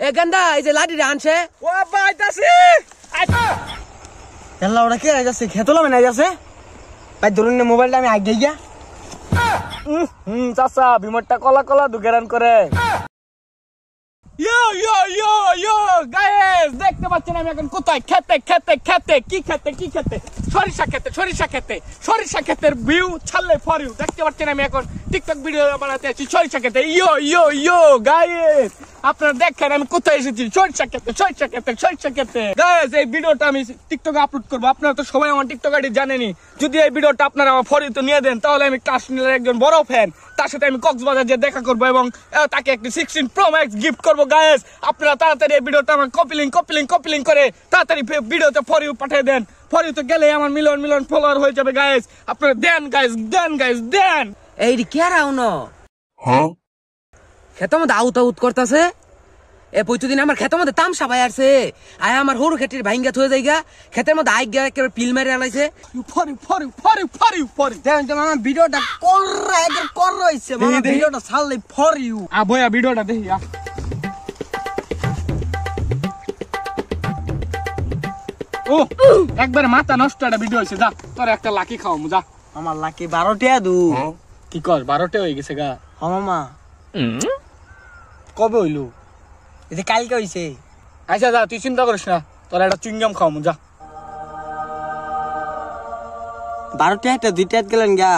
এ গান্দা এই যে লাঠি আনছে ও আব্বা আইতাছি এল্লা ওরা কে আইতাছে খেতলা মানে আইতাছে ভাই ধরুন না মোবাইলটা আমি আগে গিয়া চাচা বিমরটা কলা কলা দুগেরান করে ইয়ো ইয়ো ইয়ো ইয়ো গাইস দেখতে পাচ্ছেন আমি এখন কোথায় খেতে খেতে খেতে কি খেতে কি খেতে সরিষা খেতে সরিষা খেতে সরিষা খেতের ভিউ ছাড়লে ফর ইউ দেখতে পাচ্ছেন আমি এখন টিকটক ভিডিও বানাতে আছি সরিষা খেতে ইয়ো ইয়ো ইয়ো গাইস আপনারা দেখেন আমি কোথায় এসেছি সরিষা খেতে সরিষা খেতে সরিষা খেতে গাইস এই ভিডিওটা আমি টিকটকে আপলোড করব আপনারা তো সবাই আমার টিকটক আইডি জানেনই যদি এই ভিডিওটা আপনারা আমার ফর ইউতে নিয়ে দেন তাহলে আমি কাশ্মীরের একজন বড় ফ্যান তার সাথে আমি কক্সবাজার যে দেখা করব এবং তাকে একটি 16 Pro Max গিফট করব গাইস আপনারা তাড়াতাড়ি এই ভিডিওটা আমার কপি লিংক করে তাড়াতাড়ি ভিডিওতে ফর ইউ পাঠিয়ে দেন ফর ইউতে গেলে আমার মিলিয়ন ফলোয়ার হয়ে যাবে গাইস আপনারা দেন গাইস দেন এই রে কে রাও না হ্যাঁ খেতের মধ্যে আউট করতেছে এ প্রতিদিন আমার খেতের মধ্যে তামসা ভাই আসছে আয় আমার হরু খেটির ভাইঙ্গা থয়ে যাইগা খেতের মধ্যে আই গিয়া একেবারে পিল মেরে আনাইছে ফর ইউ দেখেন তো মামা ভিডিওটা কররা একদম কররা হইছে মামা ভিডিওটা ছাড়লে ফর ইউ বয়া ভিডিওটা দেখি ও একবার মাথা নষ্ট একটা ভিডিও হয়েছে যা তোর একটা লাকি খাও যা আমার লাকি 12 টাকা দু কি কর 12টা হয়ে গেছে গা হ্যাঁ মামা কবে হইলো এই যে কালকে হইছে আচ্ছা যা তুই চিন্তা করিস না তোর একটা চুইংগাম খাও যা 12 টাকা 2 টাকা গেলেন গা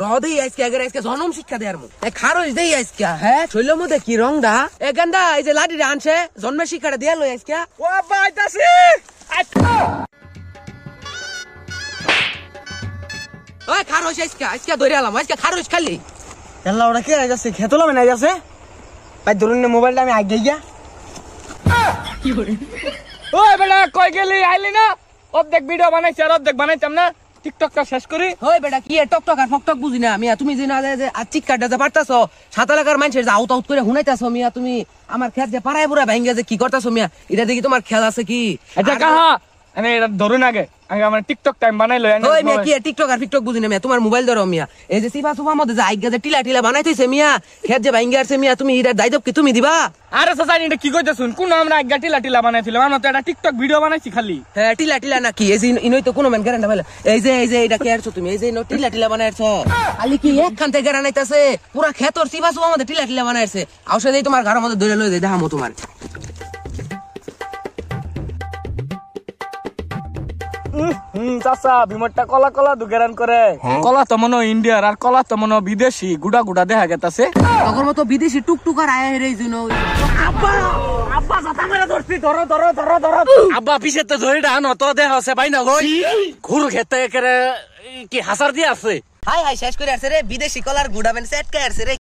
রদেই আজকে আজকে জনম শিক্ষা দেয়ার মু এ খারজ দেই আজকে হ্যাঁ শৈলের মধ্যে কি রংডা এ গান্দা এই যে লাঠি আনছে জন্মের শিক্ষাটা দিয়া লই আজকে ও আব্বা আইতাছি ওই খারজ আজকে ধরে আলাম আজকে খারজ খালি এল্লা ওরা কে আইতাছে খেতলা মানে আইতাছে ভাই ধরুন না মোবাইলটা আমি আগে গিয়া ওই বেটা কই গেলি আইলি না অর্ধেক ভিডিও বানাইছি আর অর্ধেক বানাইতাম না টিকটকটা শেষ করি ওই বেটা কি টকটক আর ফকটক বুঝি না মিয়া তুমি যে না যে চিৎকারটা যে পারতাছো সাত এলাকার মানুষের যে আউট করে হুনাইতাছো মিয়া তুমি আমার খেত যে পাড়ায় পুরা ভাঙ্গা যে কি করতাছো মিয়া এটা দেখি তোমার খেয়াল আছে কি এটা কাহা আমি এটা ধরুন আগে আমার টিকটক টাইম বানাইলো ওই মিয়া কি টিকটক আর ফিকটক বুঝি না মিয়া তোমার মোবাইল ধরো মিয়া এই যে সিফা সুফা মধ্যে যে আইগা যে টিলা বানাইতেছে মিয়া খেত যে ভাঙ্গা আসছে মিয়া তুমি এটার দায়িত্ব কি তুমি দিবা আরে সাসানি এটা কি কইতে শুন কোন আমরা আইগা টিলা বানাইছিলাম আমরা তো এটা টিকটক ভিডিও বানাইছি খালি হ্যাঁ টিলা নাকি এই যে ইনই তো কোনো মান গ্যারান্টি পাইলা এই যে এটা কে আরছো তুমি এই যে টিলা বানাইছো খালি কি একখান থেকে গ্যারান্টাইতাছে পুরা খেতর সিফা সুফা মধ্যে টিলা বানাইছে ঔষধ এই তোমার ঘরের মধ্যে ধরে লই দেই দেখামো তোমার চাচা বিমরটা কলা কলা দুগেরান করে কলা তো মনে ইন্ডিয়ার আর কলা তো মনে বিদেশি গুড়া দেখা গেতাছে তখন মতো বিদেশি টুকটুকার আয় রে জন্য আব্বা জাতা মেরে ধরছি ধরো আব্বা পিছে তো ধরে ডানো তো দেহ আছে ভাই না লই ঘুর খেতে করে কি হাসার দিয়ে আছে হাই শেষ করে আসছে রে বিদেশি কলার গুড়া বেন সেট কে আসছে রে